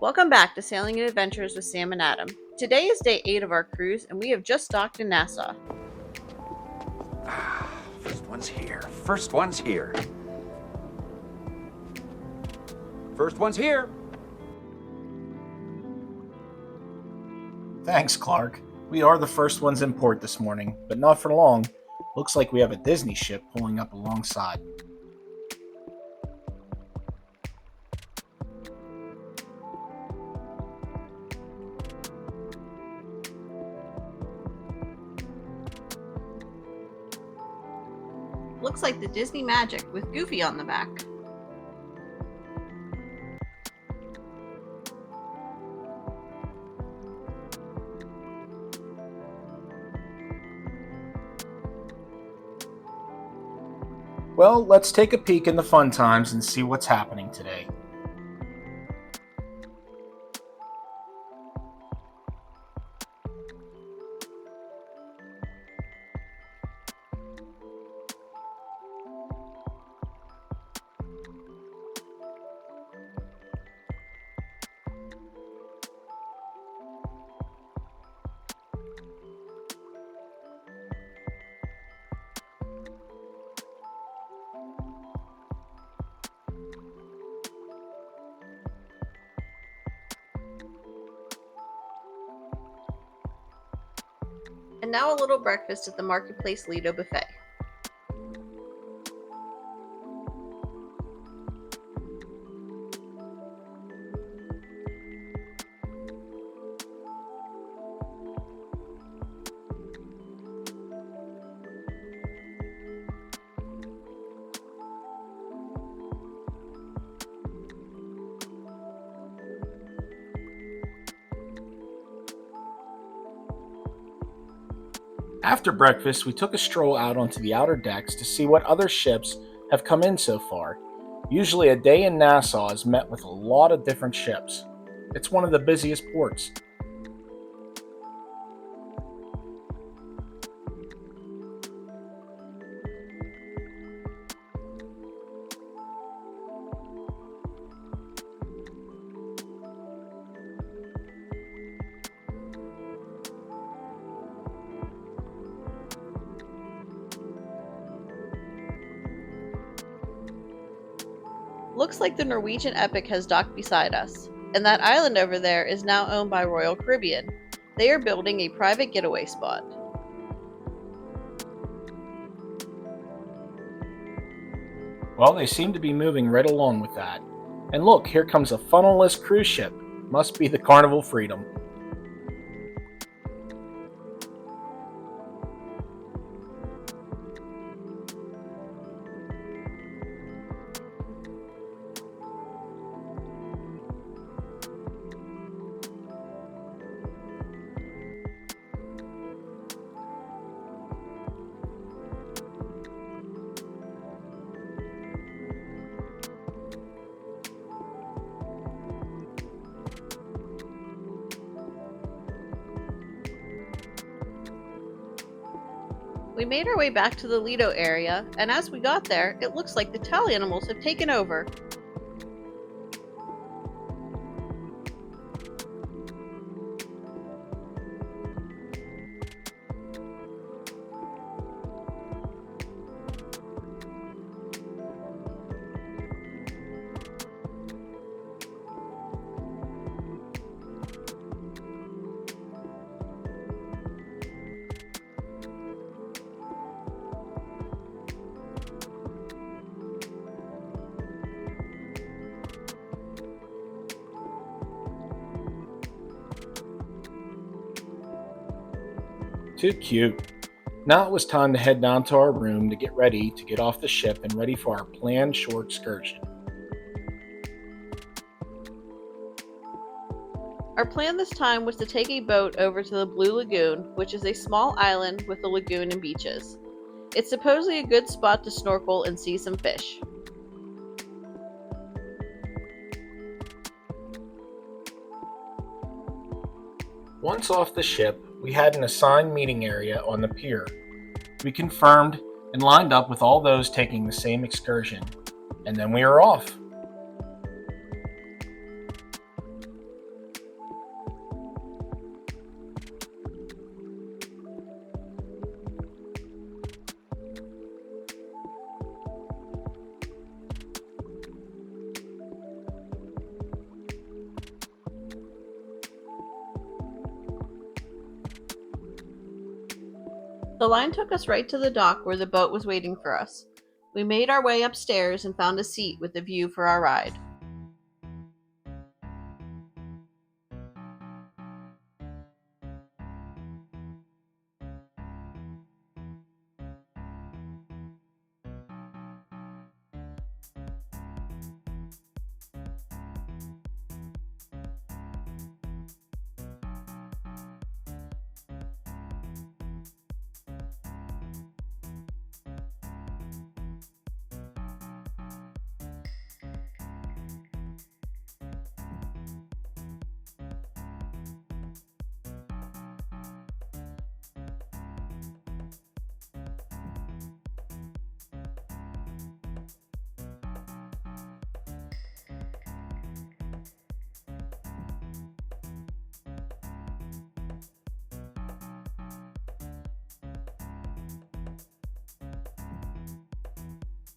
Welcome back to Sailing and Adventures with Sam and Adam. Today is day 8 of our cruise, and we have just docked in Nassau. First one's here. First one's here. First one's here. Thanks, Clark. We are the first ones in port this morning, but not for long. Looks like we have a Disney ship pulling up alongside. Looks like the Disney Magic with Goofy on the back. Well, let's take a peek in the fun times and see what's happening today. And now a little breakfast at the Marketplace Lido Buffet. After breakfast, we took a stroll out onto the outer decks to see what other ships have come in so far. Usually a day in Nassau is met with a lot of different ships. It's one of the busiest ports. Looks like the Norwegian Epic has docked beside us, and that island over there is now owned by Royal Caribbean. They are building a private getaway spot. Well, they seem to be moving right along with that. And look, here comes a funnelless cruise ship. Must be the Carnival Freedom. We made our way back to the Lido area, and as we got there, it looks like the towel animals have taken over. Too cute. Now it was time to head down to our room to get ready to get off the ship and ready for our planned shore excursion. Our plan this time was to take a boat over to the Blue Lagoon, which is a small island with a lagoon and beaches. It's supposedly a good spot to snorkel and see some fish. Once off the ship, we had an assigned meeting area on the pier. We confirmed and lined up with all those taking the same excursion, and then we were off. The line took us right to the dock where the boat was waiting for us. We made our way upstairs and found a seat with a view for our ride.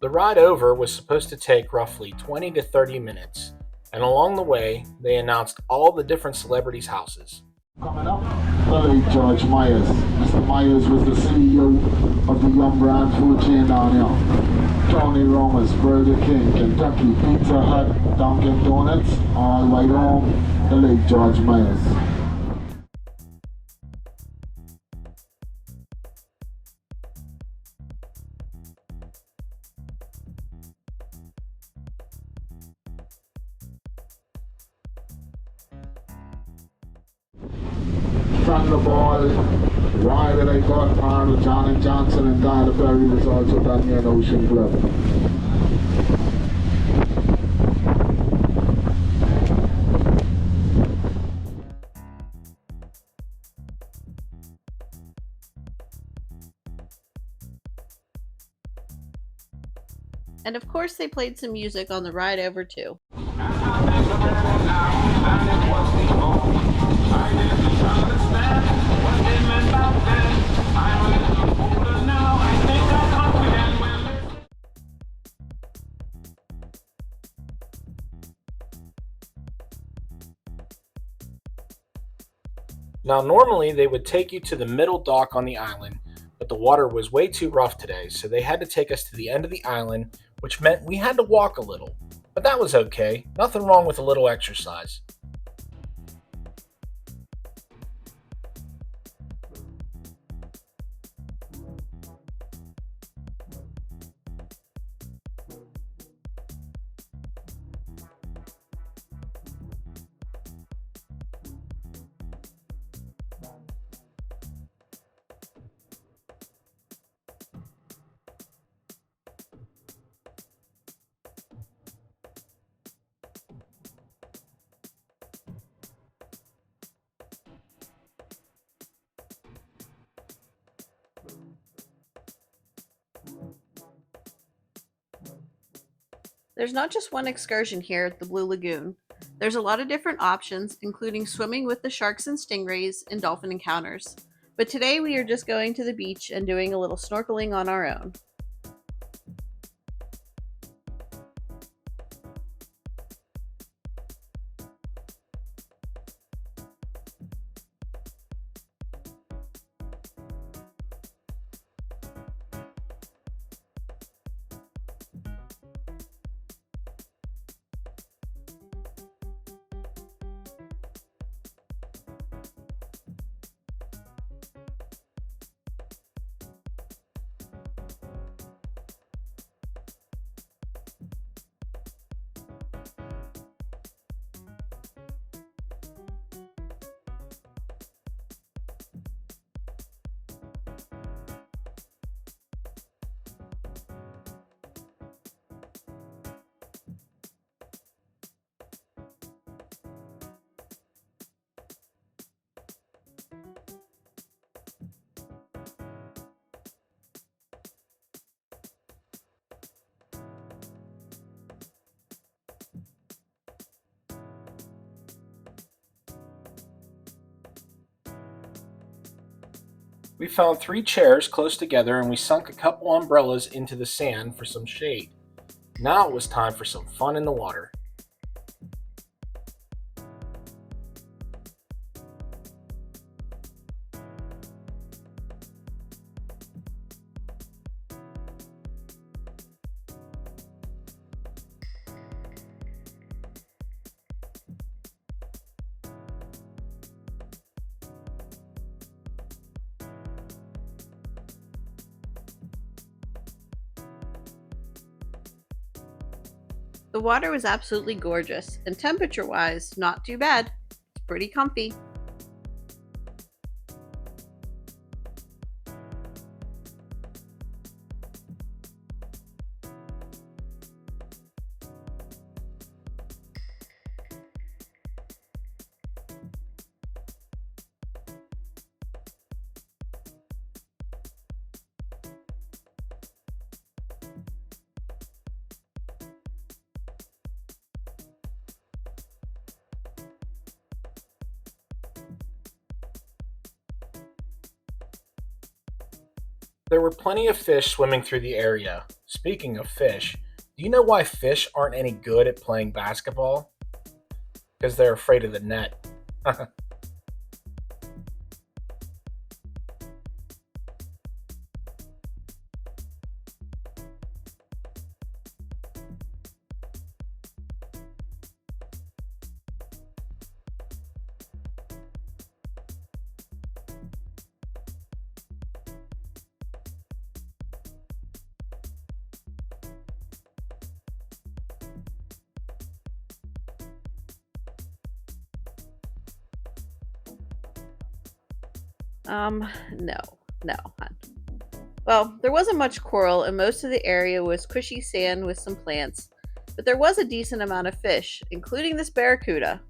The ride over was supposed to take roughly 20 to 30 minutes, and along the way, they announced all the different celebrities' houses. Coming up, the late George Myers. Mr. Myers was the CEO of the Yum Brand food chain down here. Tony Roma's, Burger King, Kentucky, Pizza Hut, Dunkin' Donuts, all right home, the late George Myers. Thunderball, Why Did I Got Arnold, John & Johnson and Tyler Perry was also done near the Ocean Club. And of course, they played some music on the ride over too. Now, normally they would take you to the middle dock on the island, but the water was way too rough today, so they had to take us to the end of the island, which meant we had to walk a little. But that was okay, nothing wrong with a little exercise. There's not just one excursion here at the Blue Lagoon. There's a lot of different options, including swimming with the sharks and stingrays and dolphin encounters. But today we are just going to the beach and doing a little snorkeling on our own. We found 3 chairs close together and we sunk a couple umbrellas into the sand for some shade. Now it was time for some fun in the water. The water was absolutely gorgeous, and temperature-wise, not too bad. It's pretty comfy. There were plenty of fish swimming through the area. Speaking of fish, do you know why fish aren't any good at playing basketball? Because they're afraid of the net. No, hon. Well, there wasn't much coral, and most of the area was cushy sand with some plants, but there was a decent amount of fish, including this barracuda.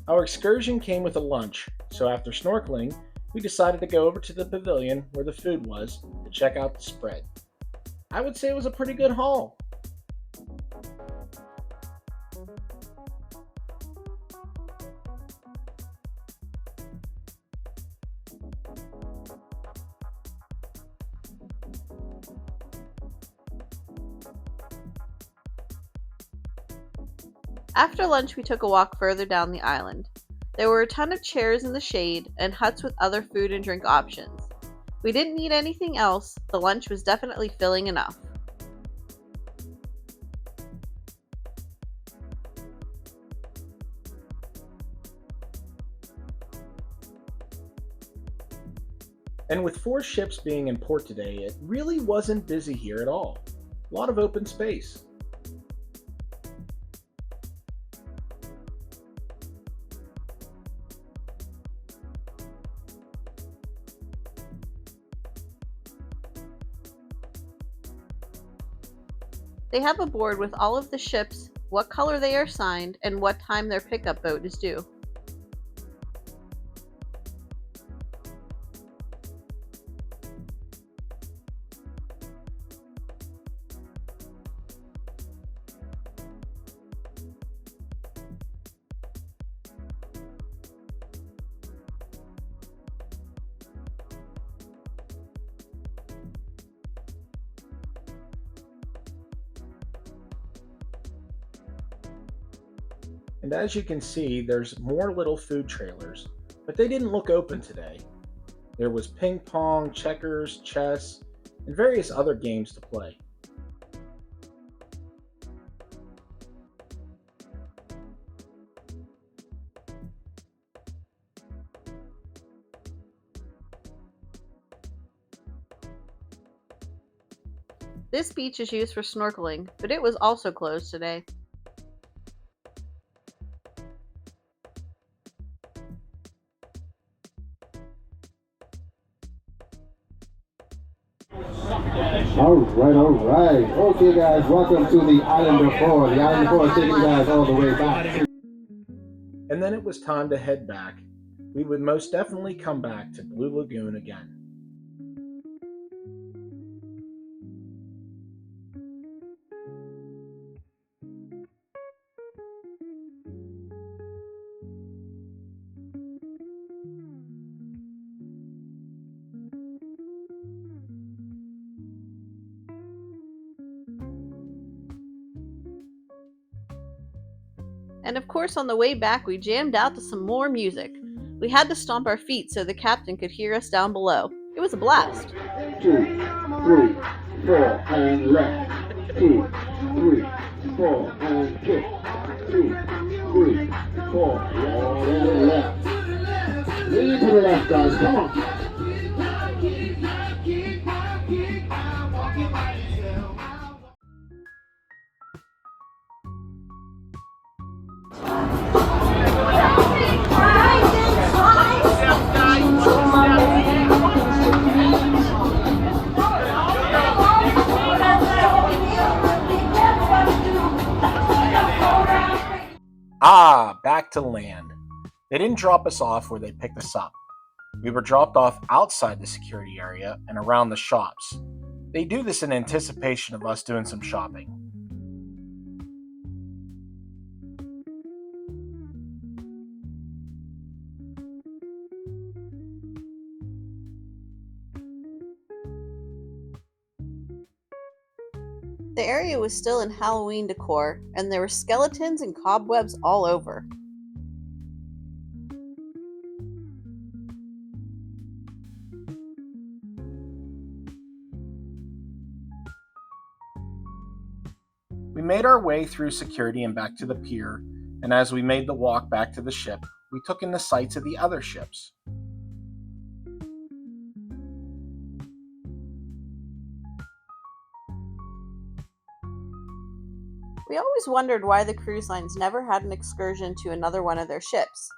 Our excursion came with a lunch, so after snorkeling, we decided to go over to the pavilion where the food was to check out the spread. I would say it was a pretty good haul. After lunch, we took a walk further down the island. There were a ton of chairs in the shade and huts with other food and drink options. We didn't need anything else, the lunch was definitely filling enough. And with 4 ships being in port today, it really wasn't busy here at all. A lot of open space. They have a board with all of the ships, what color they are signed, and what time their pickup boat is due. And as you can see, there's more little food trailers, but they didn't look open today. There was ping pong, checkers, chess, and various other games to play. This beach is used for snorkeling, but it was also closed today. All right. Okay, guys, welcome to the Island of Four. The Island of Four is taking you guys all the way back. And then it was time to head back. We would most definitely come back to Blue Lagoon again. And of course, on the way back, we jammed out to some more music. We had to stomp our feet so the captain could hear us down below. It was a blast. 2, 3, 4, and left. 2, 3, 4, and kick. 2, 3, 4. All to the left. Lean to the left, guys. Come on. Back to land. They didn't drop us off where they picked us up. We were dropped off outside the security area and around the shops. They do this in anticipation of us doing some shopping. The area was still in Halloween decor, and there were skeletons and cobwebs all over. We made our way through security and back to the pier, and as we made the walk back to the ship, we took in the sights of the other ships. We always wondered why the cruise lines never had an excursion to another one of their ships.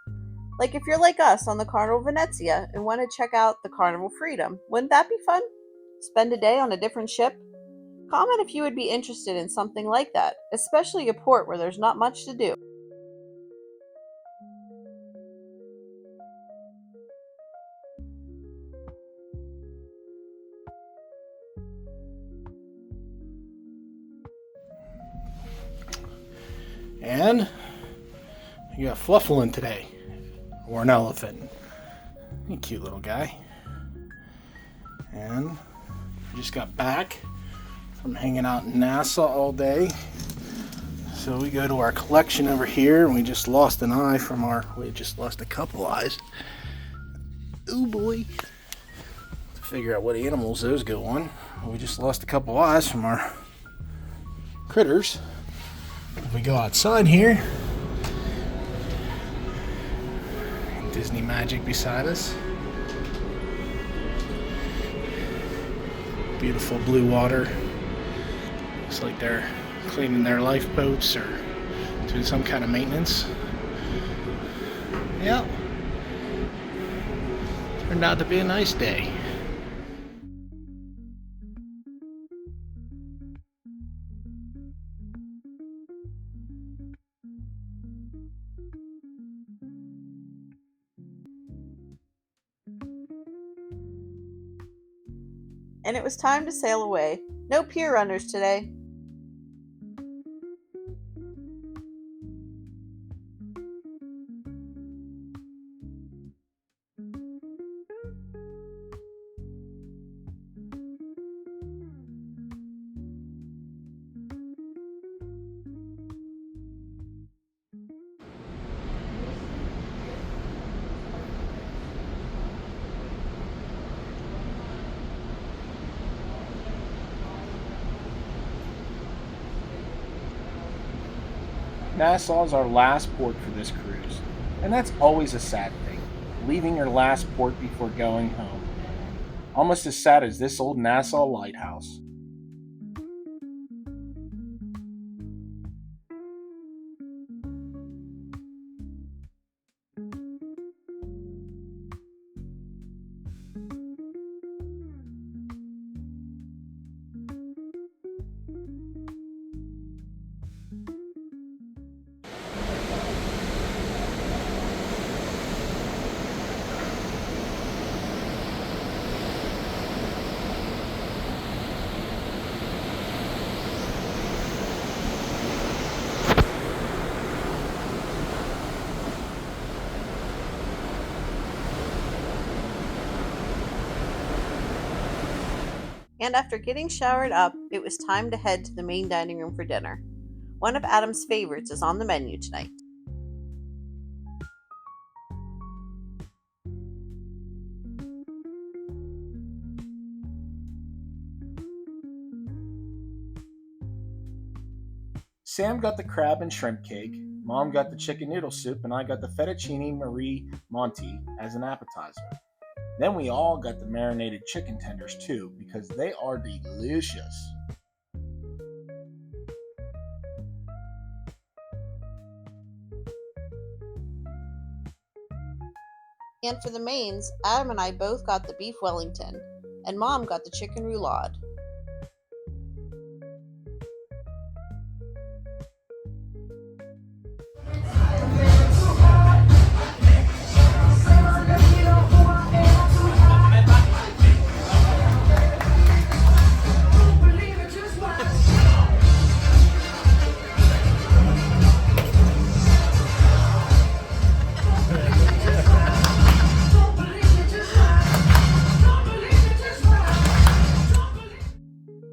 Like if you're like us on the Carnival Venezia and want to check out the Carnival Freedom, wouldn't that be fun? Spend a day on a different ship? Comment if you would be interested in something like that, especially a port where there's not much to do. And you got Fluffalin today, or an elephant. You cute little guy. And we just got back from hanging out in Nassau all day. So we go to our collection over here, and we just lost an eye from we just lost a couple eyes. Oh boy. To figure out what animals those go on. We just lost a couple eyes from our critters. If we go outside here, Disney Magic beside us. Beautiful blue water. Looks like they're cleaning their lifeboats or doing some kind of maintenance. Yep. Turned out to be a nice day. And it was time to sail away. No pier runners today. Nassau is our last port for this cruise, and that's always a sad thing, leaving your last port before going home. Almost as sad as this old Nassau lighthouse. And after getting showered up, it was time to head to the main dining room for dinner. One of Adam's favorites is on the menu tonight. Sam got the crab and shrimp cake, Mom got the chicken noodle soup and I got the fettuccine Marie Monti as an appetizer. Then we all got the marinated chicken tenders too because they are delicious. And for the mains, Adam and I both got the beef Wellington, and Mom got the chicken roulade.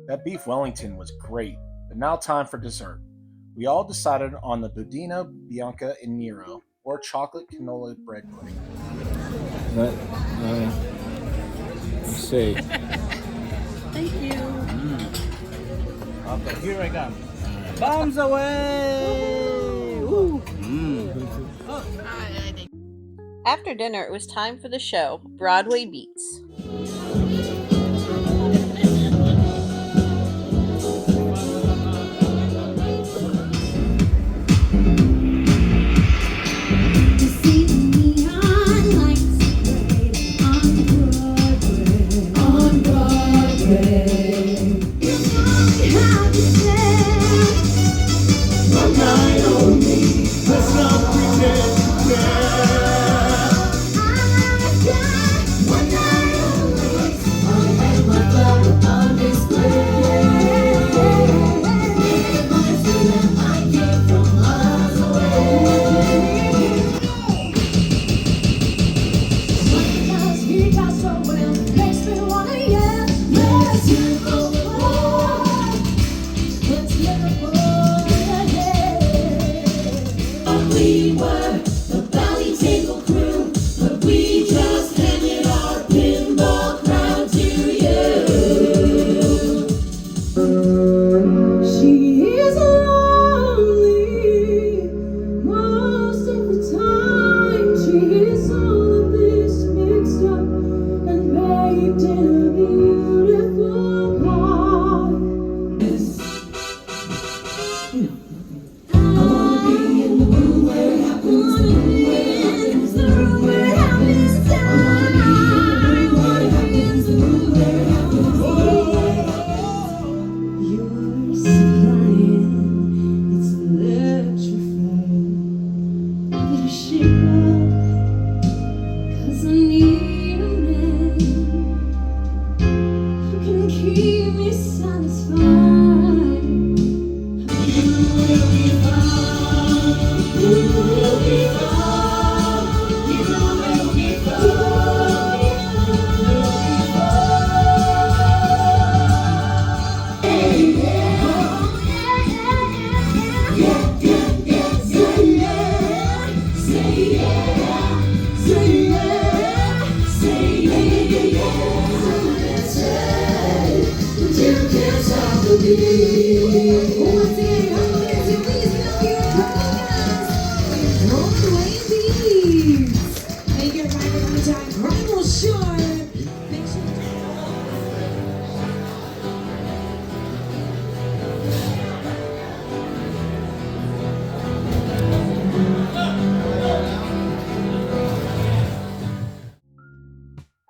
That beef Wellington was great, but now time for dessert. We all decided on the Budino Bianca in Nero, or chocolate canola bread pudding. Let's see. Thank you. Okay, here I come. Bombs away! Woo. After dinner, it was time for the show, Broadway Beats.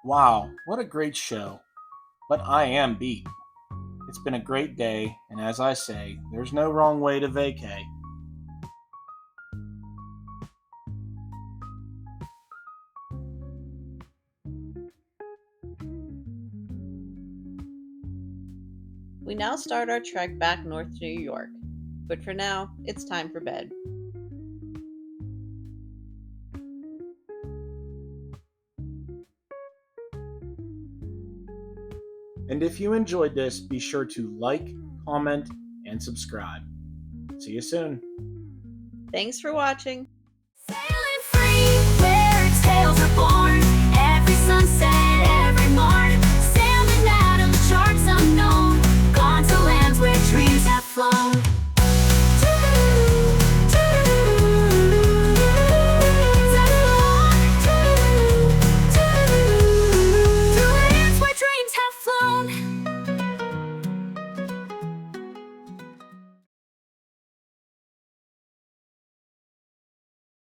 Wow, what a great show. But I am beat. It's been a great day, and as I say, there's no wrong way to vacay. We now start our trek back north to New York, but for now, it's time for bed. And if you enjoyed this, be sure to like, comment, and subscribe. See you soon. Thanks for watching. Sailing free, where its tales are born. Every sunset.